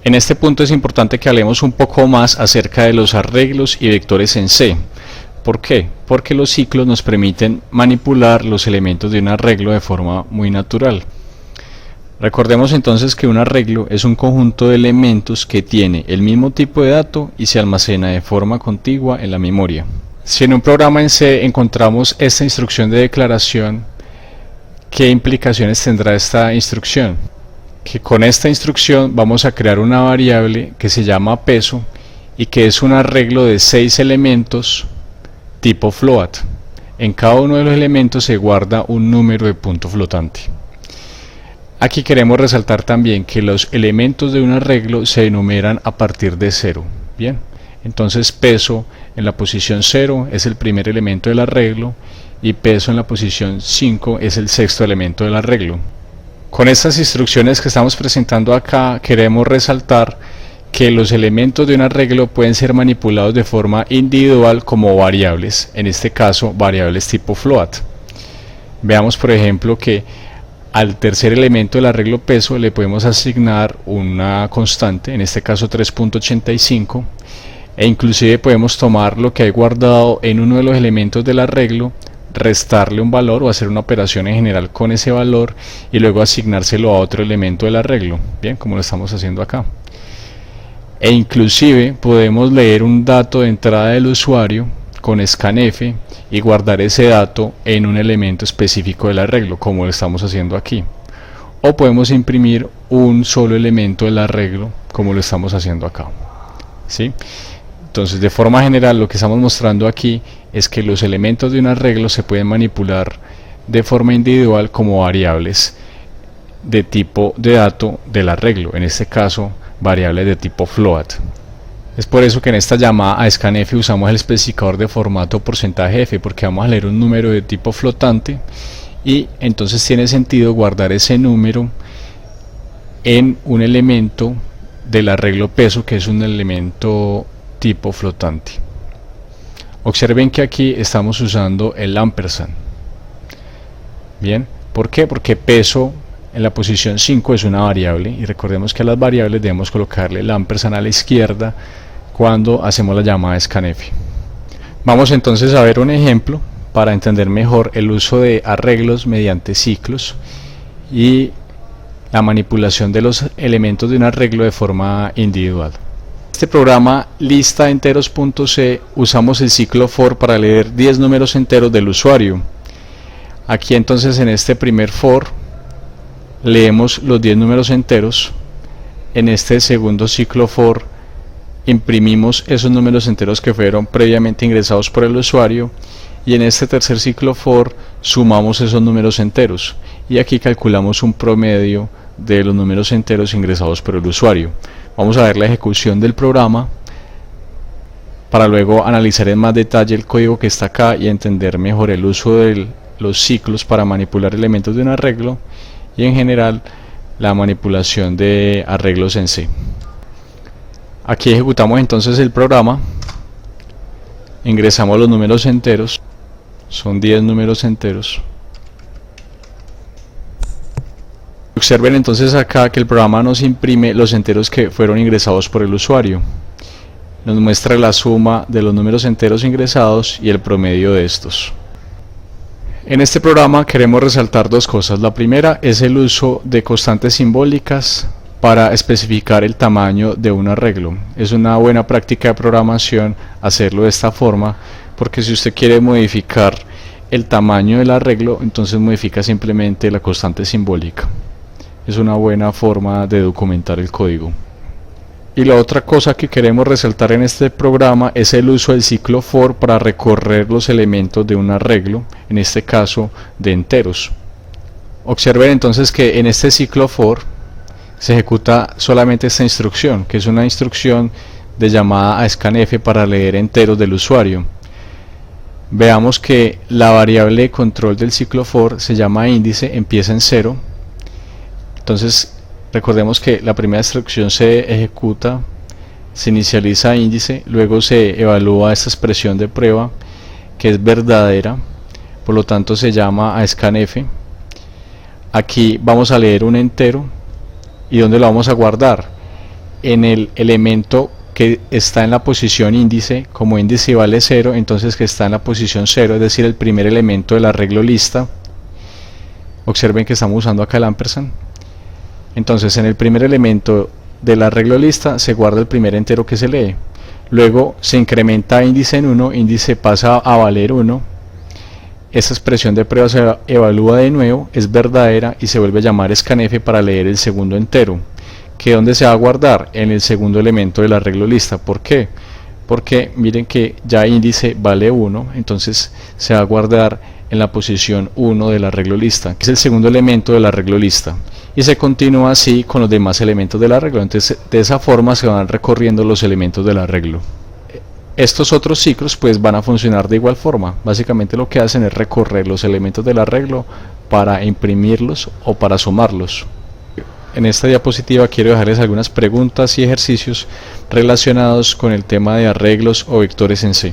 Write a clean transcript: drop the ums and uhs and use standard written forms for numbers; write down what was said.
En este punto es importante que hablemos un poco más acerca de los arreglos y vectores en C. ¿Por qué? Porque los ciclos nos permiten manipular los elementos de un arreglo de forma muy natural. Recordemos entonces que un arreglo es un conjunto de elementos que tiene el mismo tipo de dato y se almacena de forma contigua en la memoria. Si en un programa en C encontramos esta instrucción de declaración, ¿qué implicaciones tendrá esta instrucción? Que con esta instrucción vamos a crear una variable que se llama peso y que es un arreglo de 6 elementos tipo float. En cada uno de los elementos se guarda un número de punto flotante. Aquí queremos resaltar también que los elementos de un arreglo se enumeran a partir de 0. Bien, entonces peso en la posición 0 es el primer elemento del arreglo y peso en la posición 5 es el sexto elemento del arreglo. Con estas instrucciones que estamos presentando acá queremos resaltar que los elementos de un arreglo pueden ser manipulados de forma individual como variables, en este caso variables tipo float. Veamos por ejemplo que al tercer elemento del arreglo peso le podemos asignar una constante, en este caso 3.85, e inclusive podemos tomar lo que hay guardado en uno de los elementos del arreglo, restarle un valor o hacer una operación en general con ese valor y luego asignárselo a otro elemento del arreglo, bien, como lo estamos haciendo acá. E inclusive podemos leer un dato de entrada del usuario con scanf y guardar ese dato en un elemento específico del arreglo, como lo estamos haciendo aquí. O podemos imprimir un solo elemento del arreglo, como lo estamos haciendo acá. ¿Sí? Entonces, de forma general, lo que estamos mostrando aquí es que los elementos de un arreglo se pueden manipular de forma individual como variables de tipo de dato del arreglo, en este caso, variables de tipo float. Es por eso que en esta llamada a scanf usamos el especificador de formato %f, porque vamos a leer un número de tipo flotante y entonces tiene sentido guardar ese número en un elemento del arreglo peso, que es un elemento tipo flotante. Observen que aquí estamos usando el ampersand. Bien, ¿por qué? Porque peso en la posición 5 es una variable y recordemos que a las variables debemos colocarle el ampersand a la izquierda cuando hacemos la llamada a scanf. Vamos entonces a ver un ejemplo para entender mejor el uso de arreglos mediante ciclos y la manipulación de los elementos de un arreglo de forma individual. En este programa lista enteros.c usamos el ciclo for para leer 10 números enteros del usuario. Aquí entonces en este primer for leemos los 10 números enteros. En este segundo ciclo for imprimimos esos números enteros que fueron previamente ingresados por el usuario y en este tercer ciclo for sumamos esos números enteros y aquí calculamos un promedio de los números enteros ingresados por el usuario. Vamos a ver la ejecución del programa para luego analizar en más detalle el código que está acá y entender mejor el uso de los ciclos para manipular elementos de un arreglo y en general la manipulación de arreglos en C. Aquí ejecutamos entonces el programa, ingresamos los números enteros, son 10 números enteros. Observen entonces acá que el programa nos imprime los enteros que fueron ingresados por el usuario. Nos muestra la suma de los números enteros ingresados y el promedio de estos. En este programa queremos resaltar dos cosas. La primera es el uso de constantes simbólicas para especificar el tamaño de un arreglo. Es una buena práctica de programación hacerlo de esta forma, porque si usted quiere modificar el tamaño del arreglo, entonces modifica simplemente la constante simbólica. Es una buena forma de documentar el código. Y la otra cosa que queremos resaltar en este programa es el uso del ciclo for para recorrer los elementos de un arreglo, en este caso de enteros. Observen entonces que en este ciclo for se ejecuta solamente esta instrucción, que es una instrucción de llamada a scanf para leer enteros del usuario. Veamos que la variable de control del ciclo for se llama índice, empieza en 0. Entonces recordemos que la primera instrucción se ejecuta, se inicializa índice, luego se evalúa esta expresión de prueba que es verdadera, por lo tanto se llama a scanf. Aquí vamos a leer un entero. ¿Y dónde lo vamos a guardar? en el elemento que está en la posición índice, como índice vale 0, entonces que está en la posición 0, es decir, el primer elemento del arreglo lista. Observen que estamos usando acá el ampersand. Entonces en el primer elemento del arreglo lista se guarda el primer entero que se lee. Luego se incrementa índice en 1, índice pasa a valer 1. Esta expresión de prueba se evalúa de nuevo, es verdadera y se vuelve a llamar scanf para leer el segundo entero. ¿Que dónde se va a guardar? En el segundo elemento del arreglo lista. ¿Por qué? Porque miren que ya índice vale 1, entonces se va a guardar en la posición 1 del arreglo lista, que es el segundo elemento del arreglo lista. Y se continúa así con los demás elementos del arreglo. Entonces de esa forma se van recorriendo los elementos del arreglo. Estos otros ciclos pues van a funcionar de igual forma. Básicamente lo que hacen es recorrer los elementos del arreglo para imprimirlos o para sumarlos. En esta diapositiva quiero dejarles algunas preguntas y ejercicios relacionados con el tema de arreglos o vectores en C.